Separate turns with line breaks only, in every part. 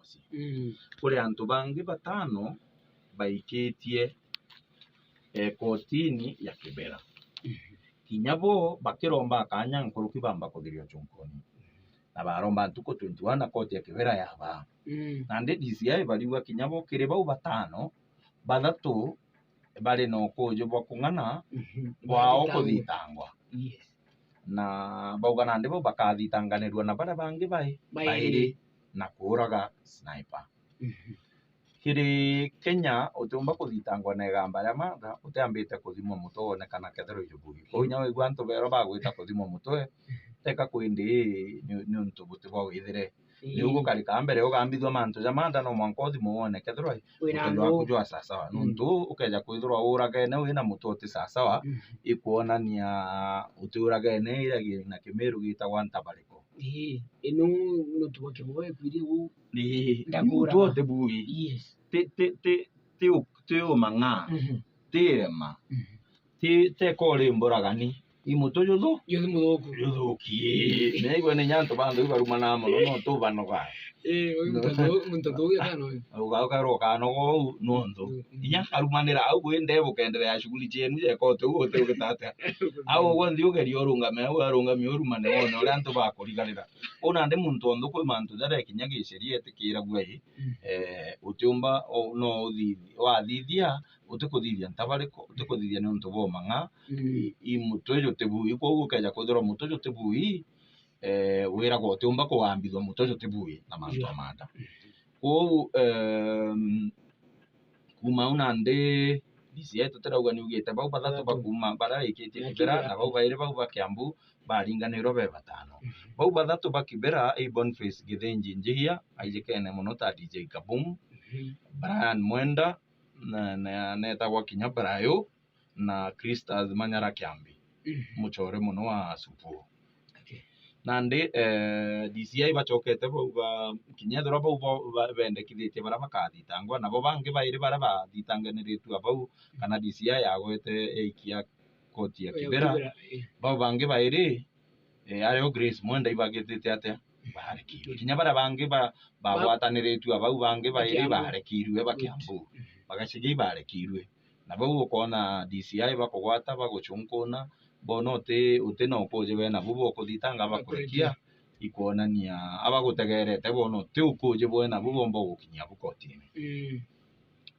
muciĩ kũrĩ antũ bangĩ batano baikĩtie kotini ya Kibera kinya bo bakĩromba akanya nkũrũki bamba kũthirio chunkoni na baromba ntuko 21 na koti ya Kibera yaba na ndi DCI bariwa kinya bo kĩrĩ bau batano bathatũ bari no kũjũ bwa kũng'ana kwao kũthitangwa na bauga nandi bo bakathitanganĩrwo na bara bangi baĩrĩ na kũraga sniper kiri Kenya utumba kuthitangwa na igamba ria matha utiambite kuthimwa mutwe wonekana kethero ijubugi ko nya wigwa antu bero bagwita kuthimwa mutwe teka kwindi ni untu buti bwa withire ni ugo karika mbere ugambithwa mantu ja manda no mwanko thimwa wone kethero utelo kujwa sasawa nuntu ukeja kwithirwa uragene wina mutwe uti sasawa ikuonania uturagene ira na Kimiru gitagwa Ntabarĩko
ino nutu wakiboye kwiri u
ni mutu te bui te umang'a tirema te kore mboragani imuto yotho yothokie nego ne nyanto bando ibaruma na mono no to banoga
muntu ya kano
uga kano no ndo inya karumanira au gwende bukenderea ya shughuli chenu je ko tu gote ugitata au gondi ugerio rungame au arungame urumane wone uri antu bakurigarira ona ndi muntu ondo kwi mantu jare kinya gicerie tikira gwe utiumba no uthithia wathithia utikuthithia Ntabarĩko utikuthithia ni untu bo mang'a imuto yo tebui ko gukeja kwithira muto yo tebui wira go tiumba kuambithwa muto yo tebui na mantu amanda ko kuma una ndi DCI tutirauga ni ugite bau bathatu bakuma bara ikitie Kibera na bau baire bau bakiambu baringanirwo be batano bau bathatu bakibera Boniface Githinji njihia aijikene muno ta DJ Kabum Brian Mwenda na netagwa kinya Brayo na Christas Manyara Kiambi muchore muno wa supu nandi DCI bachokete bauga kinya thora bau bendekithitie bara bakathitangwa nabo bangi baire bara bathitanganiritwe bau kana DCI yagwete ikia koti ya Kibera bau bangi baire ayo Grace Mwenda ibagitite atia barekirwe kinya bara bangi bagwataniritwe bau bangi baire barekirwe bakiambu bagashigi barekirwe na bau ukona DCI bakugwata baguchunkuna bono te no koje bena bubo kuthitanga bakurekia ikuonania abagutegerete bono te ukuje bwena bubo mbo gukinya bukotini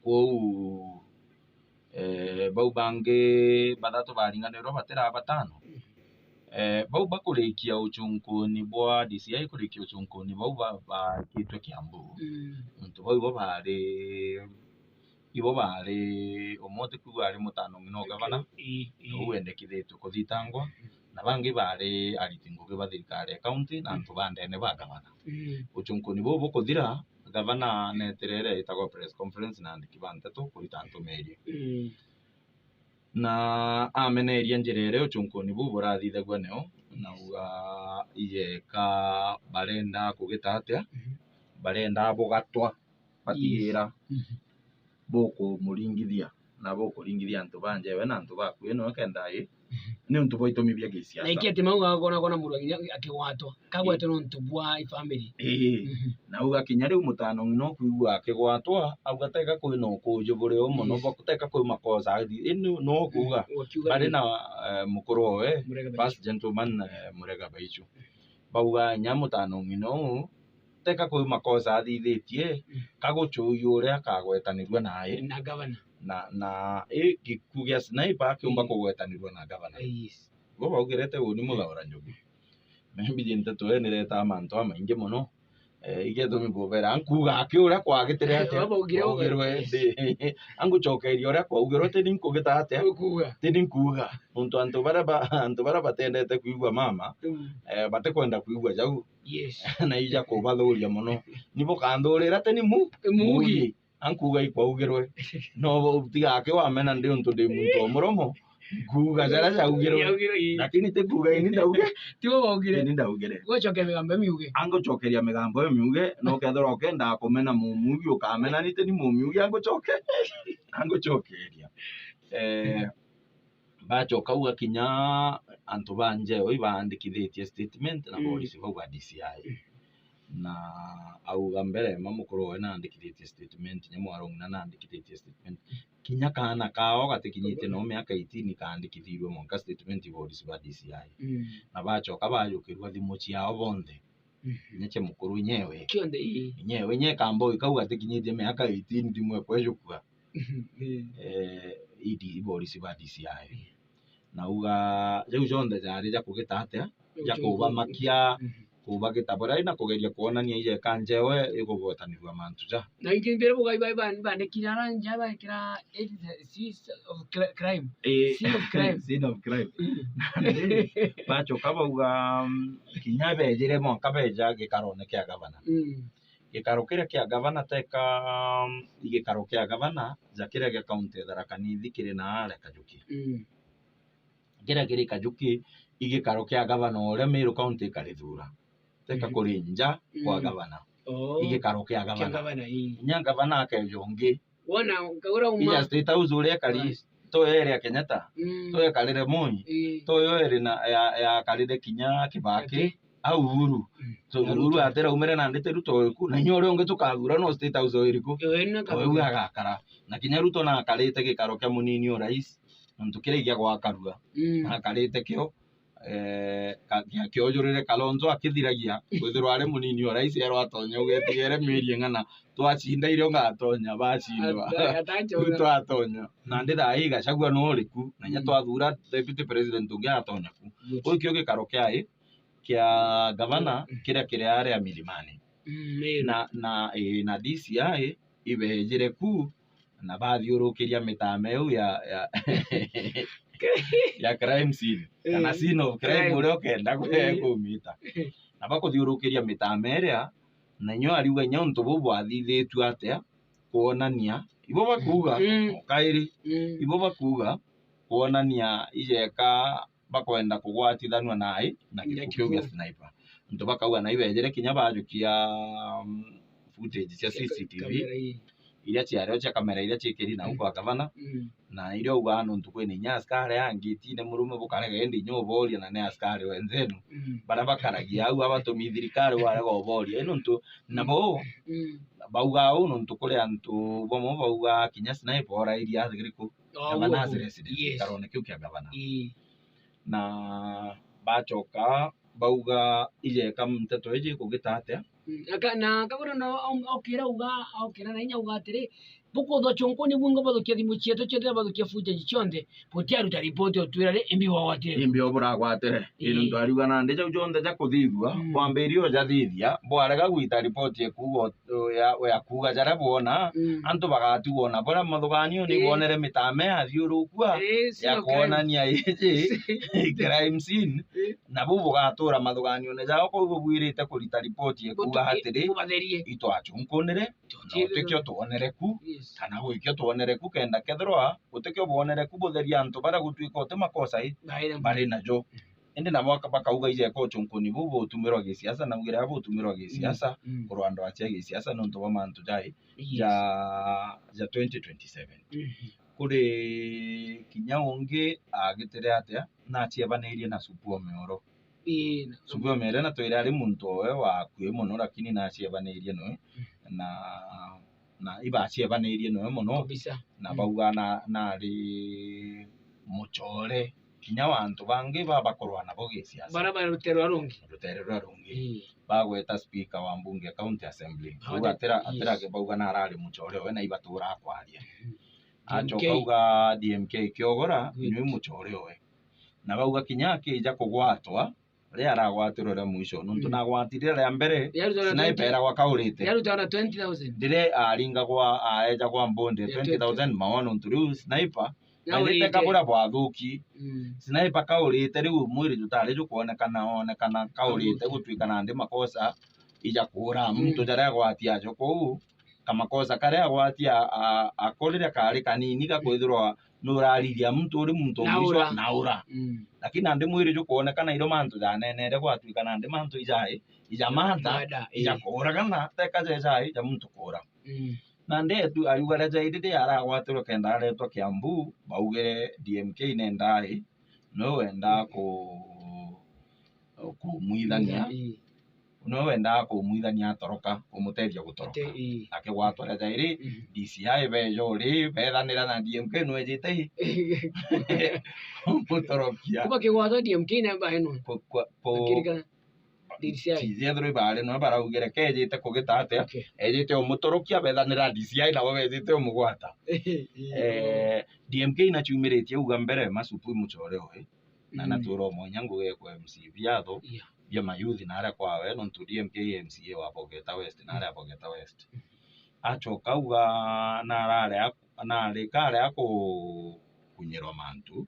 ko bau bangi bathatu baringanirwo batira batano bau bakurikia uchunkuni bwa DCI kurikia uchunkuni bau bakitwe Kiambu muntu bau bari omote kuga ari mutano ngino gavana uendekithitwe kuthitangwa na bangi bari aritinguke ba thirikari county na antu bandene ba gavana uchunkuni bo bukuthira gavana neterere itago press conference na ndikibante tu kurita antu meri na ameneria njirere uchunkuni bo burathithagwa neo na uga iyeka barenda kugitatia barenda bugatwa batigera boko muringithia na boko ringithia antu banje we na antu baku eno kendai ni untu boito mibia gisia
na ikete mauga kona muru akigwatwa kagwete no untu bwa family
na uga kinya riu mutano no kuigua akigwatwa auga teka kwi no kujo bure o muno bakuteka kwi makosa ino no kuga bari na mukuru we first gentleman Murega Baichu bauga nyamutano ngino teka kwi makosa athithitie kaguchuyu uria kagwetanirwe naye
na gavana
na gikugia sniper kiumba kugwetanirwe na gavana bo baugirete uni muthaura njugu membi nteto nireta mantu amaingi muno igetumi bobera ankuga akiuria kwagitire ate baugirwe anguchokeria uria kwaugirwe te ninkugita ate te ninkuga untu antu bara batendete kuigwa mama bate kwenda kuigwa jau na ija kubathuria muno nibo kandurira te ni mugi ankuga ikwaugirwe no tigake wamena ndi untu ndi muntu muromo kuga jara jaugirwe lakini te kuga ini ndauge
tiwo baugire
ni ndaugire
gochokeria migambo miuge
angochokeria migambo miuge no kethora okenda kumena mumugi ukamena ni te ni mumugi angochokeria bachoka uga kinya antu banje oi bandikithitie statement na polisi bauga DCI na auga mbere mamukuru we nandikithĩtie statement nyamwarungu na nandikithĩtie statement kinya kana kao gatikinyĩte no mĩaka 18 kandikithirwe monka statement bodies ba DCI na bacoka bayũkĩrwa thimũ ciao bonthe nyeche mukuru nyewe kambo ikauga gatikinyĩte mĩaka 18 ndimwe kwejũkua idi bodies ba DCI na uga rĩu conthe jarĩ ja kũgĩta atĩa ja kũbamakia kubagĩtabora na kũgeria kuonania ije kanjewe igũgwetanirwa mantu ja
na ingĩ mbere bugai bandĩkire aranja bakĩra crime
scene of crime bacoka bauga kinya bejire monka beja gĩkarone kĩa gavana gĩkaro kĩrĩa kĩa gavana teka gĩkaro kĩa gavana ja kĩrĩa gĩa kaunti ya Tharaka Nithi kĩrĩ na Ale Kajuki kĩrĩa kĩrĩ Kajuki igĩkaro kĩa gavana ũrĩa Meru kaunti karĩthura teka kũrĩ nja kwa gavana igĩkaro kĩa gavana nya gavana akejonge
wona kagura
ija state house ũrĩa kari toyo ĩrĩa Kenyatta toyo karĩre Moi toyo ĩrĩ na ya karĩre kinya Kibaki au Uhuru atera umere na ndete Ruto ku na nyore onge tukathura no state house ĩrĩkũ oyo agakara na kinya Ruto na akarĩte gĩkaro kĩa munini wa rais muntu kĩrĩa gwa karua na akarĩte kĩo kĩojũrĩre Kalonzo akĩthiragia gwĩthĩrwo arĩ munini wa rais erwo atonya ũgetigere mĩeri ng'ana twacinda irio ngatonya bacindwa Ruto atonya na ndĩtha Gachagua no ũrĩku na nya twathura deputy president ũngĩ atonya ku ũyũ kĩo gĩkaro kĩa gavana kĩrĩa arĩa Milimani na DCI ibejire ku na bathiũrũkĩria mĩtameu ya crime scene kana scene of crime ũrĩa ũkenda kũmĩta na bakũthiũrũkĩria mĩtama ĩrĩa na nyo ariuga nyonto bobo athithĩtio atĩa kuonania ibo bakuga kairi ibo bakuga kuonania ijeka bakwenda kugwatithanwa naĩ na gĩkuũ kĩa sniper nto bakauga na ibejere kinya bajukia footage cia CCTV iria ciarĩo cia kamera iria ciĩkĩri na kwa gavana na iria uga nontu kwĩna inya askari angĩtine mũrume bukarega endi nyoboria na ne askari wenzenu bara bakaragia au abatũmi thirikari warega oboria nontu nabo bauga au nontu kũrĩ antu bomo bauga kinya sniper ora iria thigiriku gavana resident karone kĩu kĩa gavana na bacoka bauga ijeka mteto ije kũgĩta atĩa
na kagura no okira na inya uga atĩrĩ buko chonkoni bunga bathukia thimu cietu ciothe bathukia footage cionthe potiaruta report otwirare imbi wagwatire
imbi oburagwatire nontu ariuga na ndĩja cionthe ja kũthithua kwambĩrio jathithia bwarega gwita report ekuga ya kuga jara bona antu bagatigwo na bora mathuganio ni bonere mitame athiurukua ya kuonania ije crime scene na bubu gatura mathuganio ne jao ko bwirite kũrita report ekuga hatiri itwachunkunire tukio tuonere ku kana gwikio tuonere ku kenda kethroa utekio bonere ku botheria antu bara gutwika ote makosa bari najo ende na mwaka bakauga ije ko chunkuni bubu utumirwa gisiasa na ugira abo utumirwa gisiasa kurwando ache gisiasa nonto ba mantu jai ja 2027 kuri kinya ungi agitere atia na achiebanirie na Supu Meoro Supu Meoro na toira ari muntu we wa kwi muno lakini na achiebanirie no na iba achiebanirie no muno na bauga na ari muchore kinya wantu bangi babakorwa nabo gisiasa
barabara ruterwa rungi
bagweta speaker wa mbunge county assembly uga atera ke bauga na arari muchore we na ibatura kwaria acho bauga DMK kiogora ni muchore we na bauga kinya kija kugwatwa ria aragwatirwo ria mwisho nontu na gwatire ria mbere sniper gwa kaurite
yaruta 20000
ndire aringa gwa aeja gwa mbonde 20000 mawono ntu sniper Alite kabura bwathuki sniper kaurite riu mwiri jutari jukuonekana kaurite gutwika na ndi makosa ija kura muntu jara gwatia jo kou kamakosa kare gwatia akorire kari kanini gakwithirwa nurariria muntu uri muntu mwisho naura lakini andi mwiri jukuonekana iro mantu janenere gwatwika na ndi mantu ija manta ija kura kana teka jai ja muntu kura na ndetu ariugara jaidi aragwatirwo kenda aretwo Kiambu baugire DMK no wenda ku muithania no wenda kumuithania atoroka kumutethia gutoroka akigwatwa reta iri DCI bejori bethanira na DMK no ejite mutorokia
kuba kigwatwa DMK na baheno akirikana DCI
cithethro ibare no baraugire kejite kugitate ejite umutorokia bethanira DCI na bejite umugwata DMK na chumiritie uga mbere masupu muchore oe na naturo monyango gekwe MC biatho bia mayuthi na ara kwawe no tu DMK MCA wa Bogeta West na ara Bogeta West achoka uga na ari kare ako kunyerwa mantu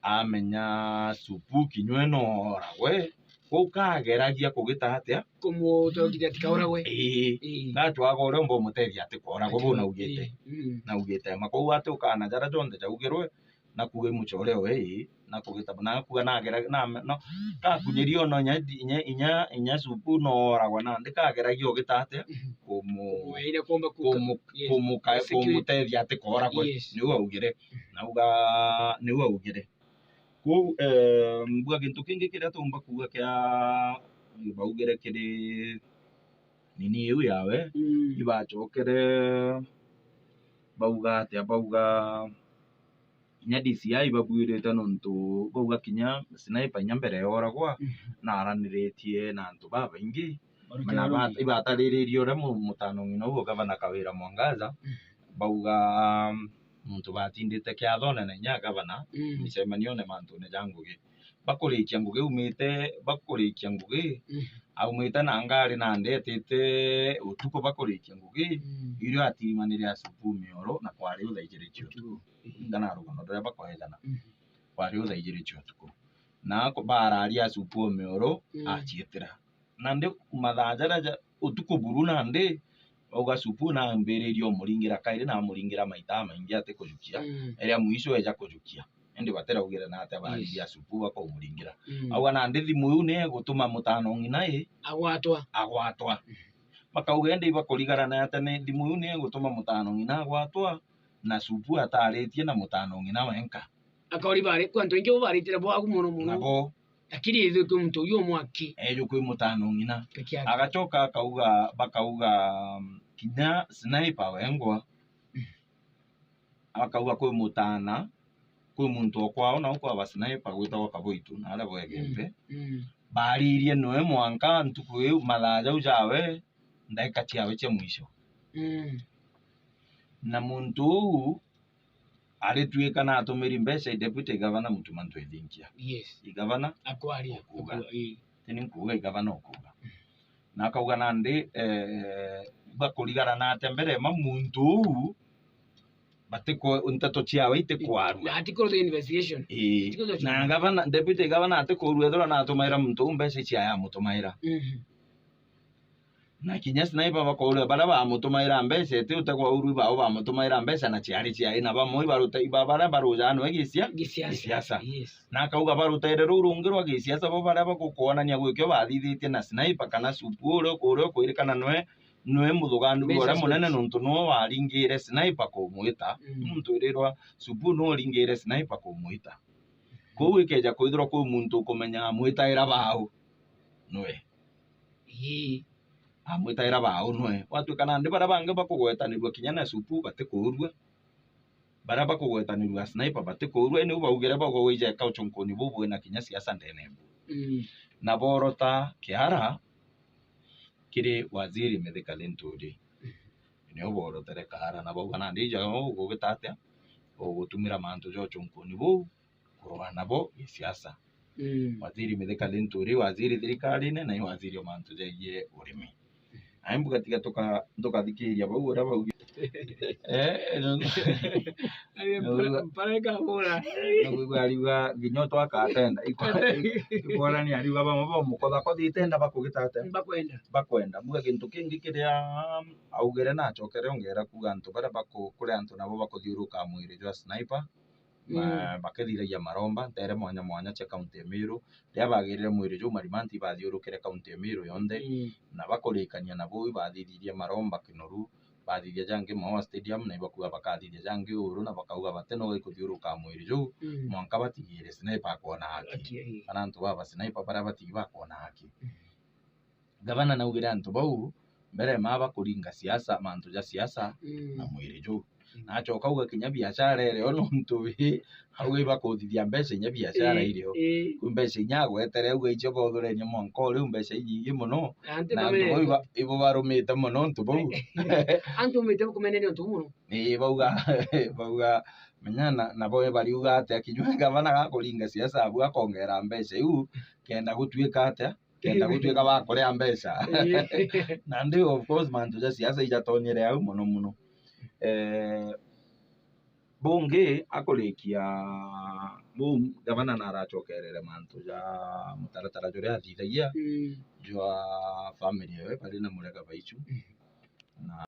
amenya supu kinyweno ragwe ukageragia kugita atia
kumutogithia tikaura we
ngatwaga uri mbo mutethia ati kora go bona ugite na ugite makou ati ukana jara jonde jaugirwe na kuge muchore we na kugita na kuga na gera na no ka kunyerio no inya supu no ragwa na ndikageragia ugita atia
weire komba
kumutethia ati kora go niwe ugire na uga niwe ugire ku mbuga gintu kingi kiria tumba kuga kia baugere kiri nini iu yawe ibachokere bauga atia bauga inya DCI babwirite nontu bauga kinya sniper inya mbere yoragwa na araniritie na antu babaingi mana ibatariririo ria mutano ngino ugo gavana Kawira Mwangaza bauga muntu batindite kiathone na inya gavana micemanio ne mantu ne jangugi bakurikia ngugi umite bakurikia ngugi aumite na ngari na ndetete utuko bakurikia ngugi irio atimanire asupu mioro na kwari uthaigire chiotuko ngana rugano ria bakohethana kwari uthaigire chiotuko na ko bararia asupu mioro achietira na ndi mathajara utuko buruna ndi oga supu na mberirio muringira kaire na muringira maita maingi ate kujukia eria mwisho eja kujukia ndi batera ugira na ate bariria supu bako muringira awa na ndithi muyu ne gutuma mutano ngina agwatwa makauga ndi bakurigara na ate ne ndi muyu ne gutuma mutano ngina agwatwa na supu ataritie na mutano ngina wenka
akauri bari kwanto ingi baritira bo agumono muno
nabo
lakini izo kumto yo mwaki
ejo kwi mutano ngina agachoka akauga bakauga kinya sniper wengwa akauga kwi mutana kwi muntu okwao na ukwa ba sniper gwitagwo Kaboitu na ara bwegembe baririe noe mwanka ntuku iu mathaja ujawe ndaika ciawe cia mwisho na muntu aritwika na atumiri mbeca deputy governor mutumantu ethinkia igavana
akwaria
kuga tini kuga igavana okuga na akauga nandi bakurigara na ate mbere muntu batiko ntato ciawe itikwaru
atiko the investigation
na gavana deputy governor atiko ruethora na atumaira muntu mbeca cia ya mutumaira na kinya sniper bakoria bara ba mutumaira mbeca ete utakwa uru ba mutumaira mbeca na ciari cia ina ba moi baruta ibabara baruja no gisiasa na akauga baruta ere rurungirwa gisiasa bo bara bakukonania gwikyo bathithitie na sniper kana supu uro kwirikana noe muthugandu ora munene nuntu no waringire sniper kumwita muntu irirwa supu no ringire sniper kumwita kou ikeja kwithirwa kwi muntu kumenya mwitaira bao noe amwitaira bao noe watu kana ndi bara bange bakugwetanirwa kinya na supu batikurua bara bakugwetanirwa sniper batikurua ni baugire bagowije kauchonkoni bubu na kinya siasa ndene na borota kiara kiri waziri Mithika Linturi ni borota re kara na bauga na ndija go gitatia o gutumira mantu jo chonkoni bu kurwa nabo siasa waziri Mithika Linturi waziri thirikari ne na waziri mantu jegie urimi aimbu katika toka thikiria bau ora bau
pareka hora
na aliwa ginyoto akatenda ikora ni aliwa bamwe mukotha ko thitenda bakugitate bakwenda muga gintu kingi kiria augere na chokere ongera kuga antu bara kure antu nabo bakuthiuruka mwiri jwa sniper bakithiragia maromba tere mwanya cha kaunti ya Meru ria bagirire mwiri jwa marimanti bathiurukire kaunti ya Meru yonde na bakurikania nabo bathithirie maromba kinoru bathithia jange Maua Stadium na ibakuga bakathithia jange uru na bakauga bateno ikuthiuruka mwiri juu mwanka batigire sniper kuona haki kana antu baba sniper bara batiga kuona haki gavana naugire antu bau mbere maba kuringa siasa mantu ja siasa na mwiri ju nacoka uga kinya biashara ĩrĩa nontu wi auga iba kuthithia mbeca inya biashara irio kwi mbeca inya gwetere uga icio bothurenia mwanka ũrĩu mbeca inyingi muno na antu bau ibo barumĩte muno ntu bau
antu mĩte kumenene ntu muno
bauga menya nabo bariuga atia kinywa gavana gakuringa siasa abu akongera mbeca iu kenda gutuĩka atia kenda gutuĩka wa kuria mbeca na ndi of course mantu ja siasa ijatonyere au muno bungi akurikia gavana naracokerere mantu ja mutaratara juria athithagia jwa family we bari na murega baicu na